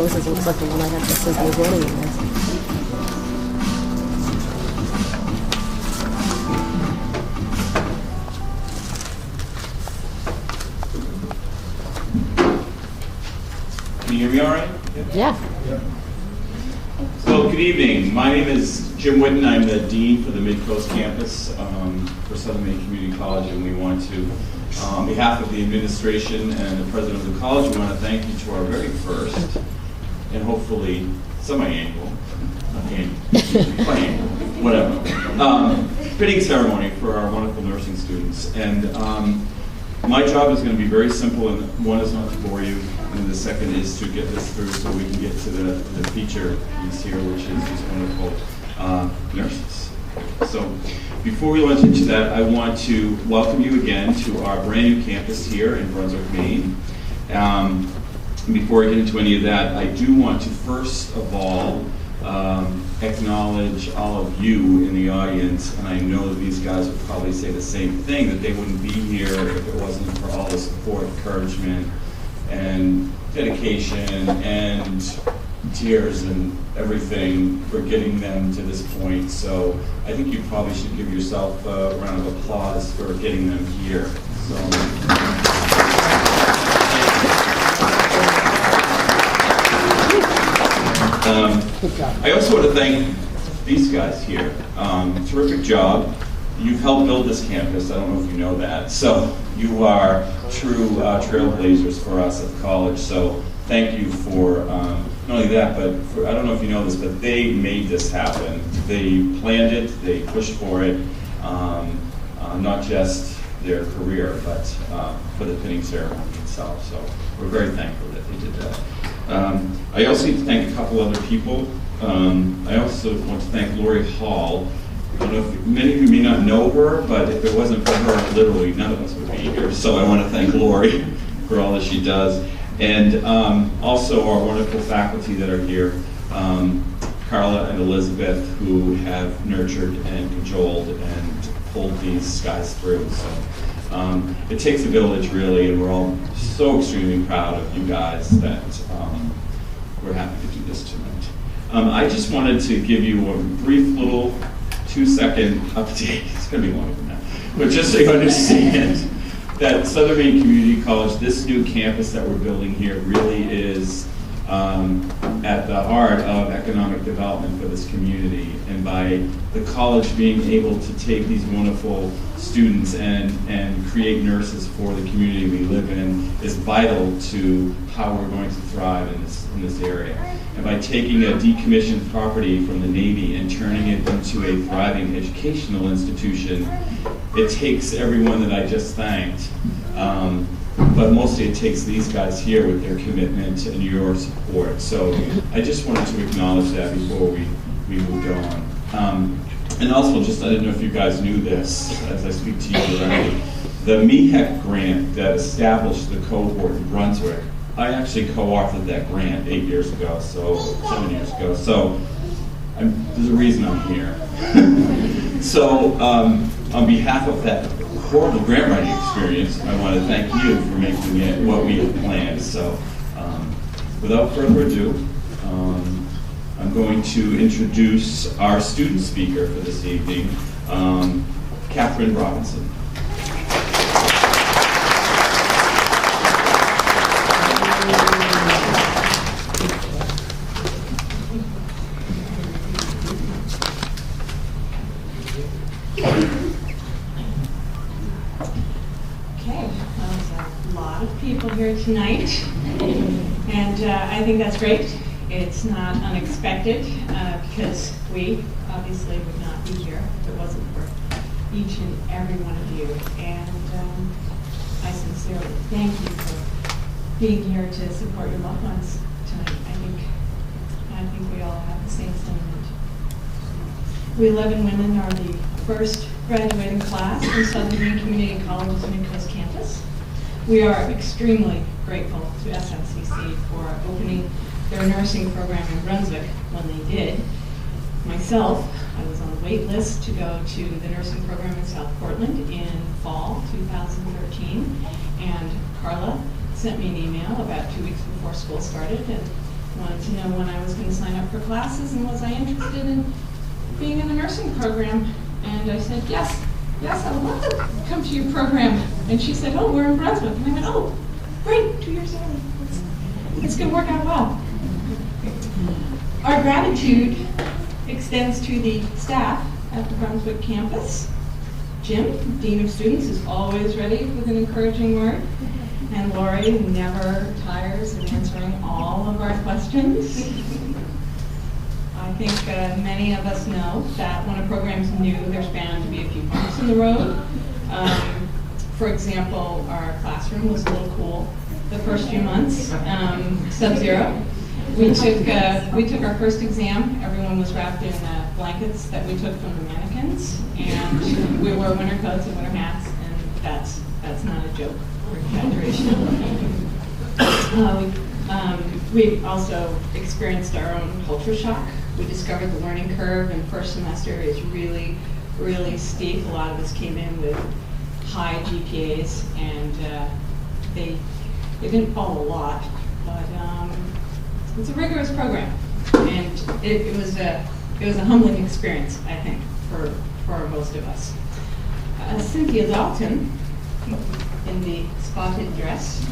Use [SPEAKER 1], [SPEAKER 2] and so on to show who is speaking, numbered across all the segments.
[SPEAKER 1] roses looks like the one I have to Symphony wedding with.
[SPEAKER 2] Can you hear me all right?
[SPEAKER 1] Yeah.
[SPEAKER 2] So, good evening. My name is Jim Whitten. I'm the Dean for the Midcoast campus for Southern Maine Community College, and we want to, on behalf of the administration and the president of the college, we want to thank you to our very first and hopefully semi-annual, biannual, whatever, fitting ceremony for our wonderful nursing students. And my job is going to be very simple, and one is not to bore you, and the second is to get this through so we can get to the feature piece here, which is these wonderful nurses. So before we launch into that, I want to welcome you again to our brand new campus here in Brunswick, Maine. Before I get into any of that, I do want to first of all acknowledge all of you in the audience, and I know that these guys would probably say the same thing, that they wouldn't be here if it wasn't for all the support, encouragement, and dedication, and tears, and everything for getting them to this point. So I think you probably should give yourself a round of applause for getting them here. So. I also want to thank these guys here. Terrific job. You've helped build this campus. I don't know if you know that. So you are true trailblazers for us at the college. So thank you for not only that, but for, I don't know if you know this, but they made this happen. They planned it. They pushed for it. Not just their career, but for the pinning ceremony itself. So we're very thankful that they did that. I also need to thank a couple other people. I also want to thank Lori Hall. I don't know if many of you may not know her, but if it wasn't for her, literally none of us would be here. So I want to thank Lori for all that she does. And also our wonderful faculty that are here, Carla and Elizabeth, who have nurtured and cajoled and pulled these guys through. So it takes a village, really, and we're all so extremely proud of you guys that we're happy to do this tonight. I just wanted to give you a brief little 2-second update. It's going to be longer than that. But just so you understand that Southern Maine Community College, this new campus that we're building here, really is at the heart of economic development for this community. And by the college being able to take these wonderful students and create nurses for the community we live in is vital to how we're going to thrive in this area. And by taking a decommissioned property from the Navy and turning it into a thriving educational institution, it takes everyone that I just thanked, but mostly it takes these guys here with their commitment and your support. So I just wanted to acknowledge that before we moved on. And also, just I didn't know if you guys knew this as I speak to you directly, the MEHEC grant that established the cohort in Brunswick, I actually co-authored that grant 7 years ago. So there's a reason I'm here. So on behalf of that horrible grant writing experience, I want to thank you for making it what we had planned. So without further ado, I'm going to introduce our student speaker for this evening, Catherine Robinson.
[SPEAKER 3] Here tonight, and I think that's great. It's not unexpected because we obviously would not be here if it wasn't for each and every one of you. And I sincerely thank you for being here to support your loved ones tonight. I think we all have the same sentiment. We 11 women are the first graduating class from Southern Maine Community College's Midcoast campus. We are extremely grateful to SMCC for opening their nursing program in Brunswick when they did. Myself, I was on a wait list to go to the nursing program in South Portland in fall 2013, and Carla sent me an email about 2 weeks before school started and wanted to know when I was going to sign up for classes and was I interested in being in the nursing program. And I said, yes, I would love to come to your program. And she said, oh, we're in Brunswick. And I went, oh, great, 2 years early. It's going to work out well. Our gratitude extends to the staff at the Brunswick campus. Jim, Dean of Students, is always ready with an encouraging word. And Lori never tires of answering all of our questions. I think many of us know that when a program's new, there's bound to be a few bumps in the road. For example, our classroom was a little cool the first few months, sub-zero. We took our first exam. Everyone was wrapped in blankets that we took from the mannequins, and we wore winter coats and winter hats, and that's not a joke or exaggeration. We also experienced our own culture shock. We discovered the learning curve in first semester is really, really steep. A lot of us came in with high GPAs, and they didn't fall a lot, but it's a rigorous program, and it was a humbling experience, I think, for most of us. Cynthia Dalton, in the spotted dress,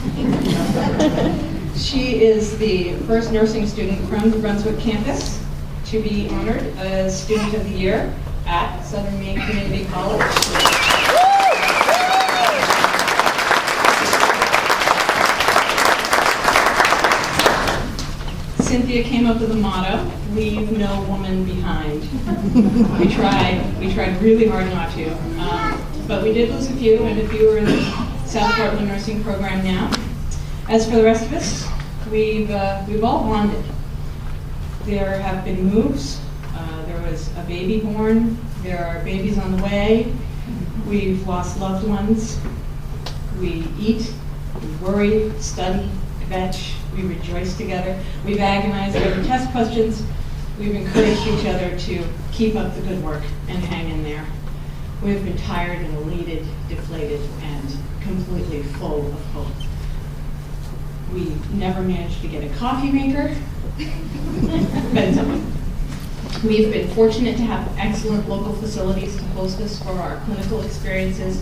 [SPEAKER 3] she is the first nursing student from the Brunswick campus to be honored as Student of the Year at Southern Maine Community College. Cynthia came up with a motto, leave no woman behind. We tried really hard not to, but we did lose a few, and a few are in the South Portland nursing program now. As for the rest of us, we've all bonded. There have been moves, there was a baby born, there are babies on the way, we've lost loved ones, we eat, we worry, study, vetch, we rejoice together, we've agonized over test questions, we've encouraged each other to keep up the good work and hang in there. We've been tired and elated, deflated, and completely full of hope. We never managed to get a coffee maker, but we've been fortunate to have excellent local facilities to host us for our clinical experiences.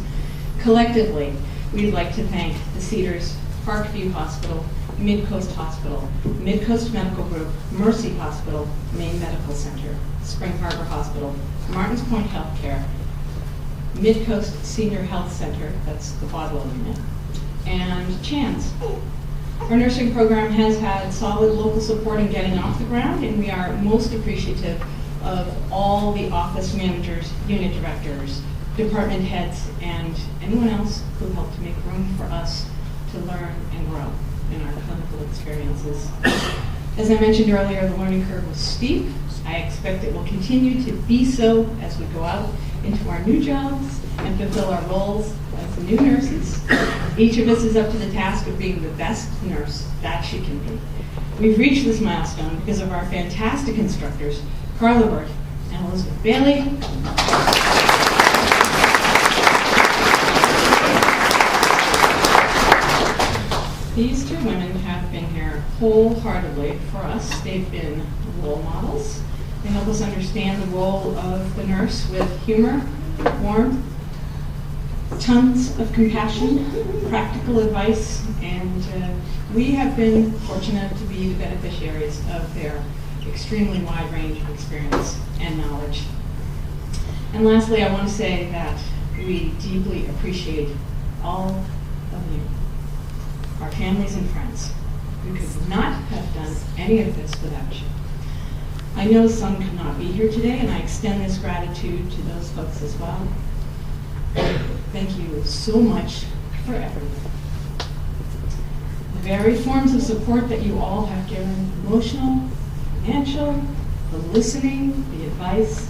[SPEAKER 3] Collectively, we'd like to thank the Cedars, Parkview Hospital, Midcoast Hospital, Midcoast Medical Group, Mercy Hospital, Maine Medical Center, Spring Harbor Hospital, Martins Point Healthcare, Midcoast Senior Health Center, that's the Bodwell unit, and Chan's. Our nursing program has had solid local support in getting off the ground, and we are most appreciative of all the office managers, unit directors, department heads, and anyone else who helped to make room for us to learn and grow in our clinical experiences. As I mentioned earlier, the learning curve was steep. I expect it will continue to be so as we go out into our new jobs and fulfill our roles as the new nurses. Each of us is up to the task of being the best nurse that she can be. We've reached this milestone because of our fantastic instructors, Carla Burt and Elizabeth Bailey. These two women have been here wholeheartedly for us. They've been role models. They help us understand the role of the nurse with humor, warmth, tons of compassion, practical advice, and we have been fortunate to be the beneficiaries of their extremely wide range of experience and knowledge. And lastly, I want to say that we deeply appreciate all of you, our families and friends. We could not have done any of this without you. I know some could not be here today, and I extend this gratitude to those folks as well. Thank you so much for everything. The varied forms of support that you all have given, emotional, financial, the listening, the advice,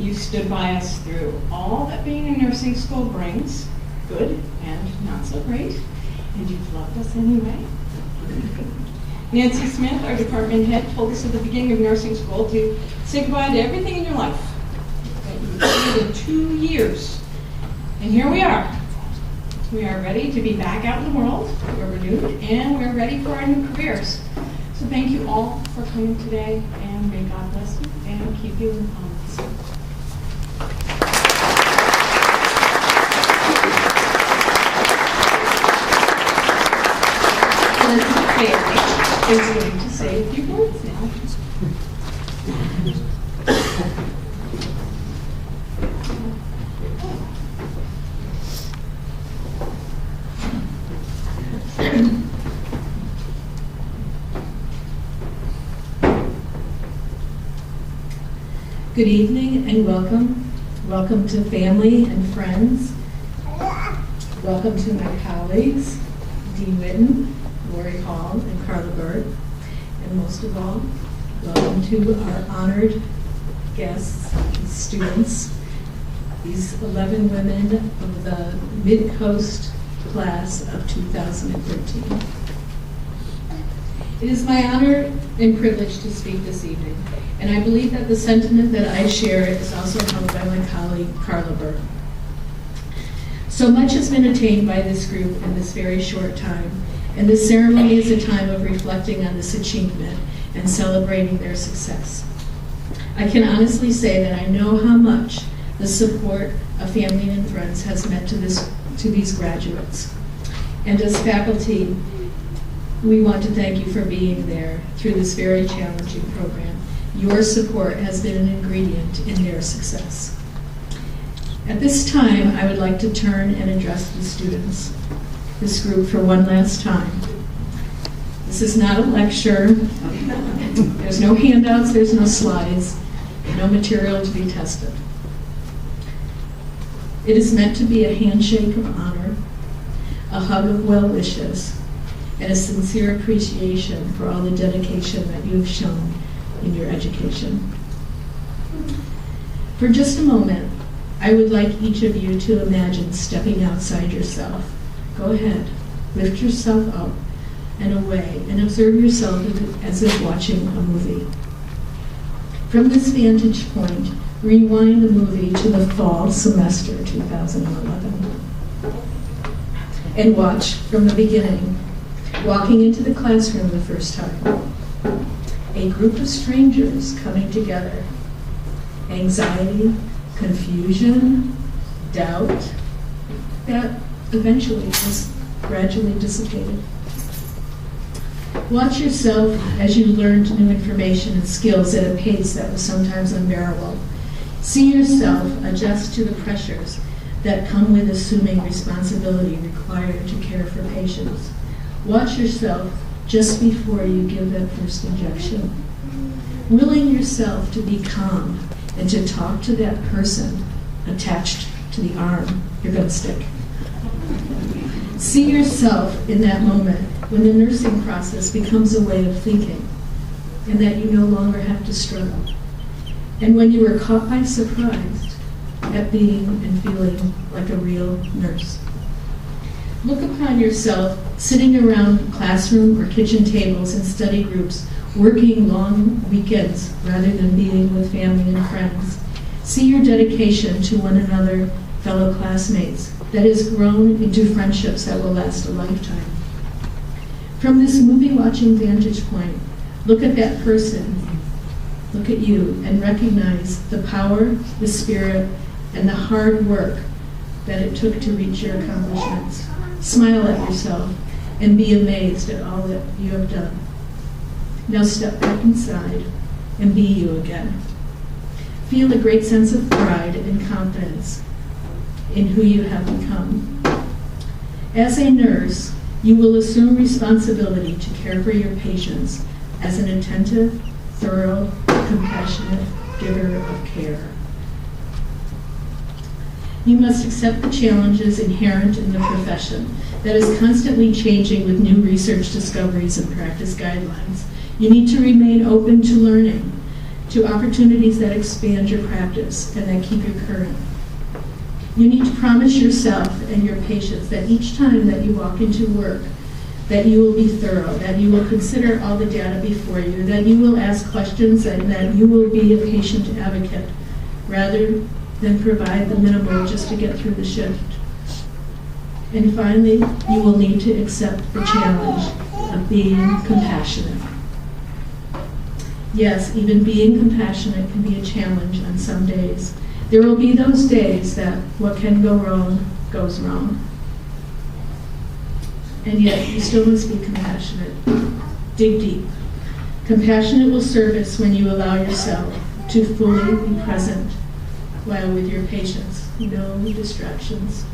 [SPEAKER 3] you stood by us through all that being in nursing school brings, good and not so great, and you've loved us anyway. Nancy Smith, our department head, told us at the beginning of nursing school to say goodbye to everything in your life that you did in 2 years. And here we are. We are ready to be back out in the world. We're renewed, and we're ready for our new careers. So thank you all for coming today, and may God bless you and keep you in promise. Is going to say a few words now.
[SPEAKER 4] Good evening and welcome. Welcome to family and friends. Welcome to my colleagues, Dean Whitten, Lori Hall, and Carla Burt. And most of all, welcome to our honored guests, students, these 11 women of the Midcoast class of 2013. It is my honor and privilege to speak this evening, and I believe that the sentiment that I share is also held by my colleague, Carla Burt. So much has been attained by this group in this very short time, and this ceremony is a time of reflecting on this achievement and celebrating their success. I can honestly say that I know how much the support of family and friends has meant to these graduates. And as faculty, we want to thank you for being there through this very challenging program. Your support has been an ingredient in their success. At this time, I would like to turn and address the students, this group, for one last time. This is not a lecture. There's no handouts, there's no slides, no material to be tested. It is meant to be a handshake of honor, a hug of well wishes, and a sincere appreciation for all the dedication that you have shown in your education. For just a moment, I would like each of you to imagine stepping outside yourself. Go ahead, lift yourself up and away, and observe yourself as if watching a movie. From this vantage point, rewind the movie to the fall semester 2011 and watch from the beginning, walking into the classroom the first time. A group of strangers coming together. Anxiety, confusion, doubt, that eventually just gradually dissipated. Watch yourself as you learned new information and skills at a pace that was sometimes unbearable. See yourself adjust to the pressures that come with assuming responsibility required to care for patients. Watch yourself just before you give that first injection. Willing yourself to be calm and to talk to that person attached to the arm you're going to stick. See yourself in that moment when the nursing process becomes a way of thinking and that you no longer have to struggle. And when you are caught by surprise at being and feeling like a real nurse. Look upon yourself sitting around classroom or kitchen tables in study groups, working long weekends rather than being with family and friends. See your dedication to one another, fellow classmates, that has grown into friendships that will last a lifetime. From this movie-watching vantage point, look at that person, look at you, and recognize the power, the spirit, and the hard work that it took to reach your accomplishments. Smile at yourself and be amazed at all that you have done. Now step back inside and be you again. Feel a great sense of pride and confidence in who you have become. As a nurse, you will assume responsibility to care for your patients as an attentive, thorough, compassionate giver of care. You must accept the challenges inherent in the profession that is constantly changing with new research discoveries and practice guidelines. You need to remain open to learning, to opportunities that expand your practice and that keep you current. You need to promise yourself and your patients that each time that you walk into work, that you will be thorough, that you will consider all the data before you, that you will ask questions, and that you will be a patient advocate rather than provide the minimal just to get through the shift. And finally, you will need to accept the challenge of being compassionate. Yes, even being compassionate can be a challenge on some days. There will be those days that what can go wrong goes wrong. And yet, you still must be compassionate. Dig deep. Compassionate will service when you allow yourself to fully be present while with your patients. No distractions.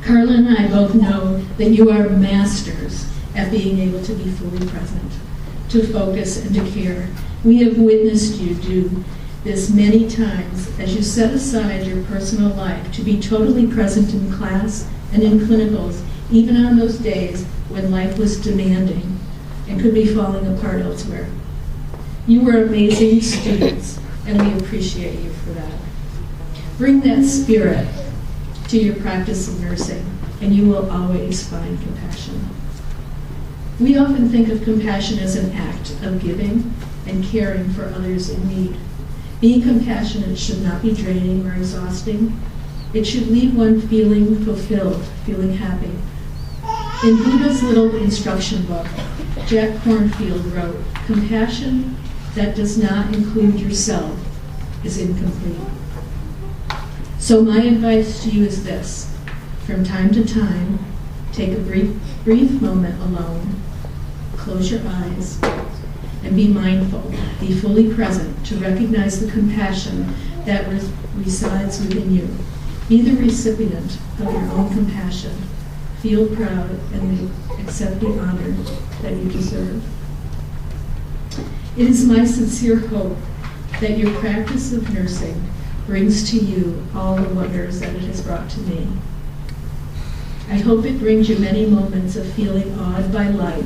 [SPEAKER 4] Carla and I both know that you are masters at being able to be fully present, to focus and to care. We have witnessed you do this many times as you set aside your personal life to be totally present in class and in clinicals, even on those days when life was demanding and could be falling apart elsewhere. You were amazing students, and we appreciate you for that. Bring that spirit to your practice of nursing, and you will always find compassion. We often think of compassion as an act of giving and caring for others in need. Being compassionate should not be draining or exhausting. It should leave one feeling fulfilled, feeling happy. In Buddha's little instruction book, Jack Kornfield wrote, "Compassion that does not include yourself is incomplete." So my advice to you is this: from time to time, take a brief moment alone, close your eyes, and be mindful, be fully present to recognize the compassion that resides within you. Be the recipient of your own compassion. Feel proud and accept the honor that you deserve. It is my sincere hope that your practice of nursing brings to you all the wonders that it has brought to me. I hope it brings you many moments of feeling awed by life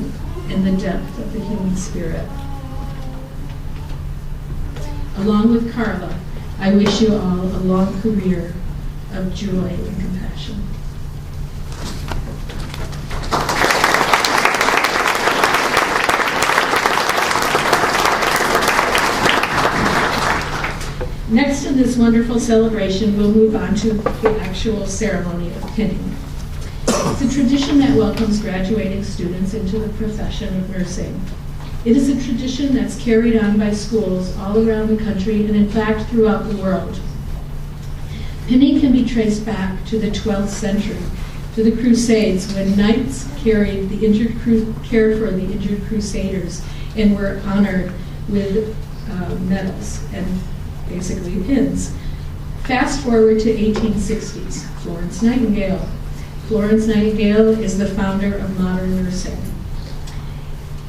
[SPEAKER 4] and the depth of the human spirit. Along with Carla, I wish you all a long career of joy and compassion. Next in this wonderful celebration, we'll move on to the actual ceremony of pinning. It's a tradition that welcomes graduating students into the profession of nursing. It is a tradition that's carried on by schools all around the country and in fact throughout the world. Pinning can be traced back to the 12th century, to the Crusades, when knights carried the cared for the injured crusaders and were honored with medals and basically pins. Fast forward to 1860s, Florence Nightingale. Florence Nightingale is the founder of modern nursing.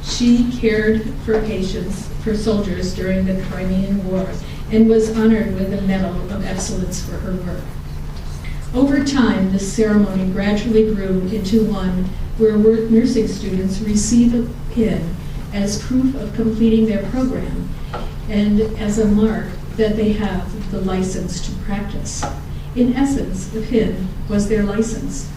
[SPEAKER 4] She cared for patients, for soldiers during the Crimean War, and was honored with a Medal of Excellence for her work. Over time, this ceremony gradually grew into one where nursing students receive a pin as proof of completing their program and as a mark that they have the license to practice. In essence, the pin was their license.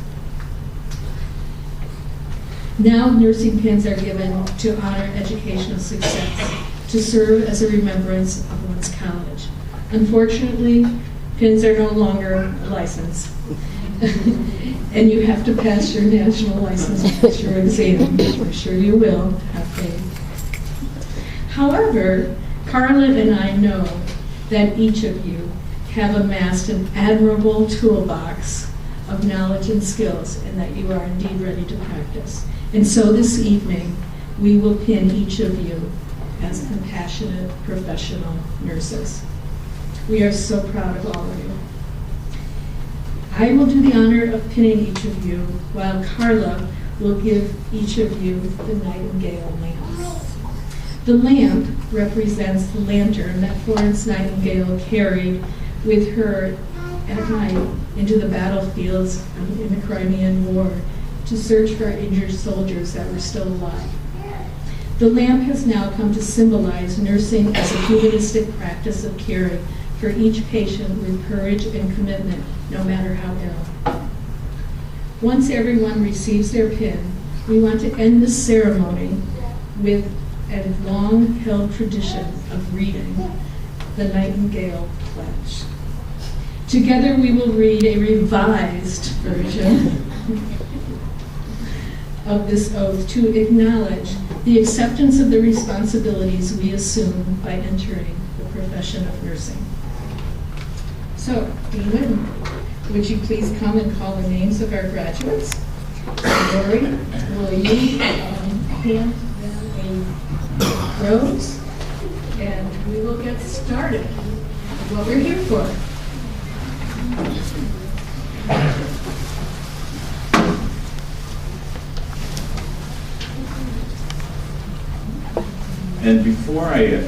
[SPEAKER 4] Now nursing pins are given to honor educational success, to serve as a remembrance of one's college. Unfortunately, pins are no longer a license. And you have to pass your national license your exam. I'm sure you will, have faith. However, Carla and I know that each of you have amassed an admirable toolbox of knowledge and skills, and that you are indeed ready to practice. And so this evening, we will pin each of you as compassionate professional nurses. We are so proud of all of you. I will do the honor of pinning each of you, while Carla will give each of you the Nightingale lamp. The lamp represents the lantern that Florence Nightingale carried with her at night into the battlefields in the Crimean War to search for injured soldiers that were still alive. The lamp has now come to symbolize nursing as a humanistic practice of caring for each patient with courage and commitment, no matter how ill. Once everyone receives their pin, we want to end this ceremony with a long-held tradition of reading the Nightingale Pledge. Together we will read a revised version of this oath to acknowledge the acceptance of the responsibilities we assume by entering the profession of nursing. So, Dean Whitten, would you please come and call the names of our graduates? Lori, will you hand them a rose? And we will get started with what we're here for.
[SPEAKER 2] And before I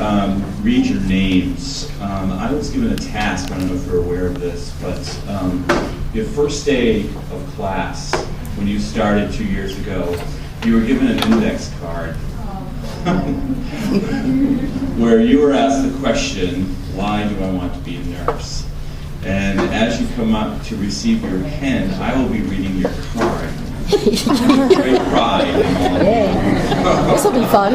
[SPEAKER 2] read your names, I was given a task. I don't know if you're aware of this, but your first day of class, when you started 2 years ago, you were given an index card where you were asked the question, why do I want to be a nurse? And as you come up to receive your pen, I will be reading your card. Great pride in all of you.
[SPEAKER 1] This will be fun.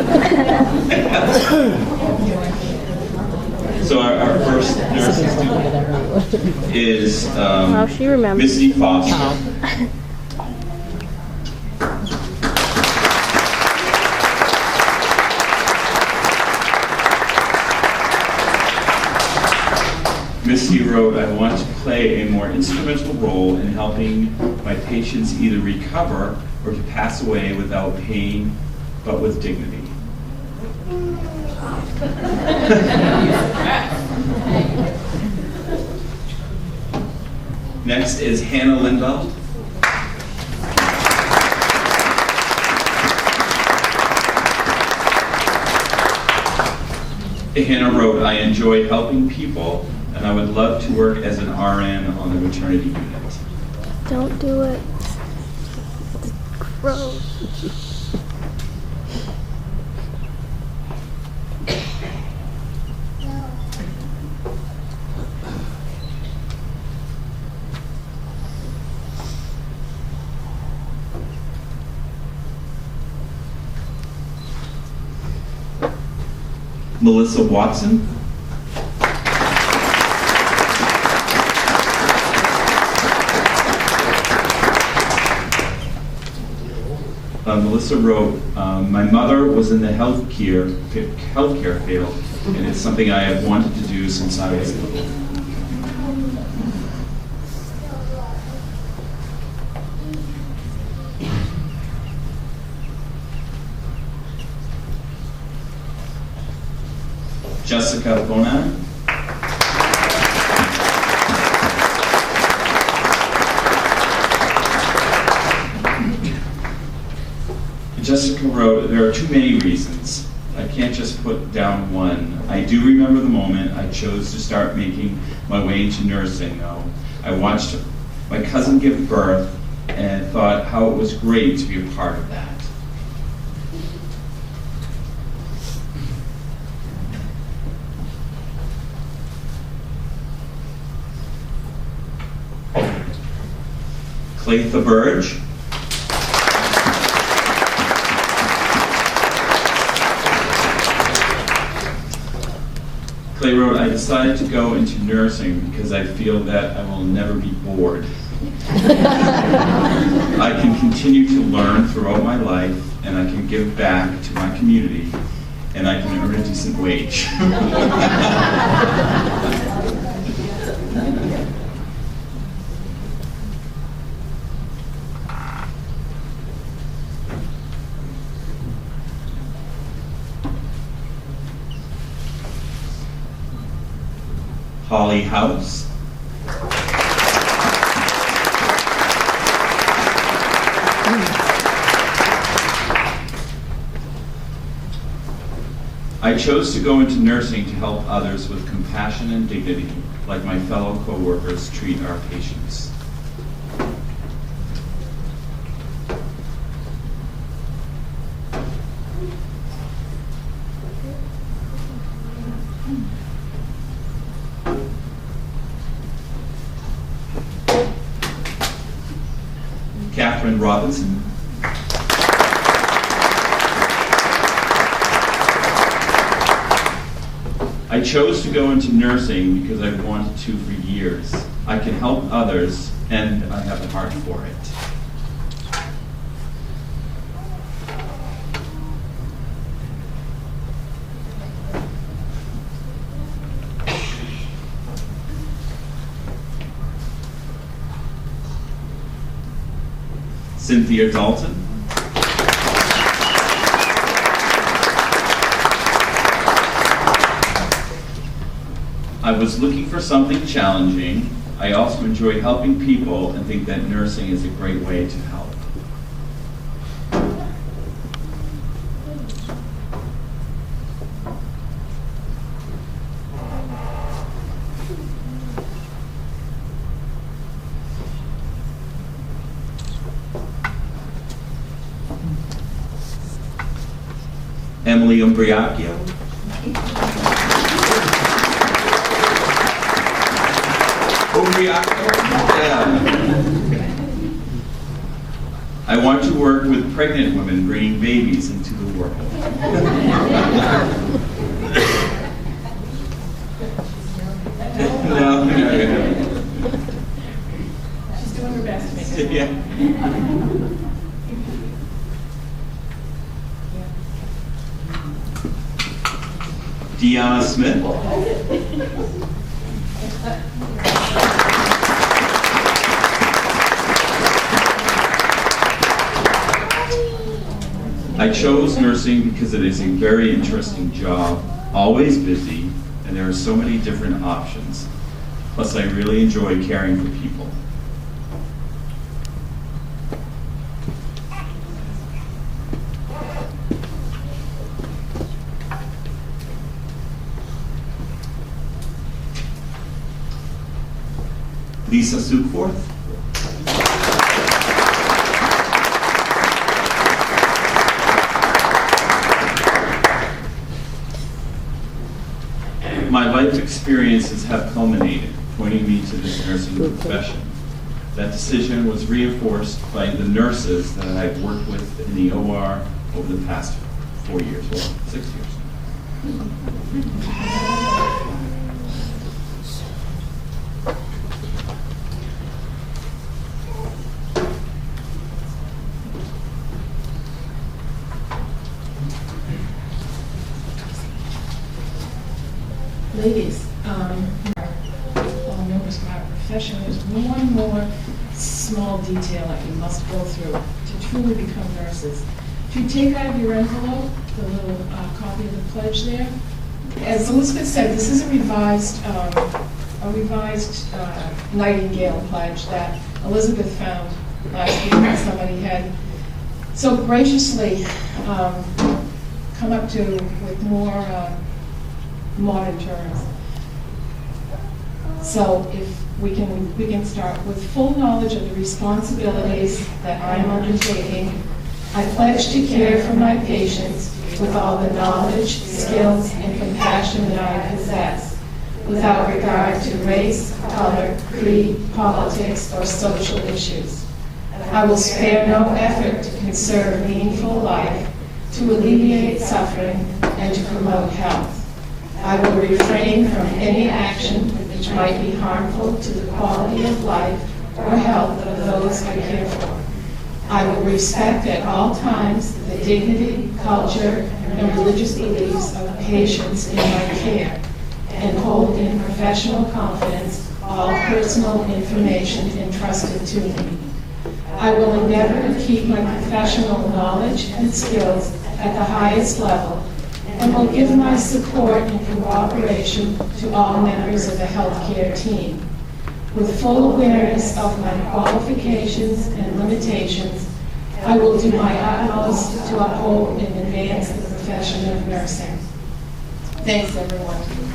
[SPEAKER 2] So our first nursing student is
[SPEAKER 1] she remembers.
[SPEAKER 2] Missy Foster. Missy wrote, I want to play a more instrumental role in helping my patients either recover or to pass away without pain, but with dignity. Next is Hannah Lindveld. Hannah wrote, I enjoy helping people, and I would love to work as an RN on the maternity unit.
[SPEAKER 1] Don't do it. It's gross.
[SPEAKER 2] Melissa Watson. Melissa wrote, my mother was in the healthcare field, and it's something I have wanted to do since I was little. Jessica Bonan. Jessica wrote, there are too many reasons. I can't just put down one. I do remember the moment I chose to start making my way into nursing, though. I watched my cousin give birth and thought how it was great to be a part of that. Claytha Burge. Clay wrote, I decided to go into nursing because I feel that I will never be bored. I can continue to learn throughout my life, and I can give back to my community, and I can earn a decent wage. Holly House. I chose to go into nursing to help others with compassion and dignity, like my fellow co-workers treat our patients. Catherine Robinson. I chose to go into nursing because I wanted to for years. I can help others, and I have a heart for it. Cynthia Dalton. I was looking for something challenging. I also enjoy helping people and think that nursing is a great way to help. Emily Umbriacchio. I want to work with pregnant women bringing babies into the world. No.
[SPEAKER 4] She's doing her best to make it.
[SPEAKER 2] Yeah. Deanna Smith. I chose nursing because it is a very interesting job, always busy, and there are so many different options. Plus, I really enjoy caring for people. Lisa Sukforth. My life experiences have culminated, pointing me to this nursing profession. That decision was reinforced by the nurses that I've worked with in the OR over the past 4 years, well, 6 years.
[SPEAKER 4] Ladies, all members of our profession, there's one more small detail that you must go through to truly become nurses. If you take out of your envelope the little copy of the pledge there, as Elizabeth said, this is a revised Nightingale pledge that Elizabeth found last week that somebody had so graciously come up to with more modern terms. So if we can start with full knowledge of the responsibilities that I am undertaking. I pledge to care for my patients with all the knowledge, skills, and compassion that I possess, without regard to race, color, creed, politics, or social issues. I will spare no effort to conserve meaningful life, to alleviate suffering, and to promote health. I will refrain from any action which might be harmful to the quality of life or health of those I care for. I will respect at all times the dignity, culture, and religious beliefs of patients in my care, and hold in professional confidence all personal information entrusted to me. I will endeavor to keep my professional knowledge and skills at the highest level, and will give my support and cooperation to all members of the healthcare team. With full awareness of my qualifications and limitations, I will do my utmost to uphold and advance the profession of nursing. Thanks, everyone.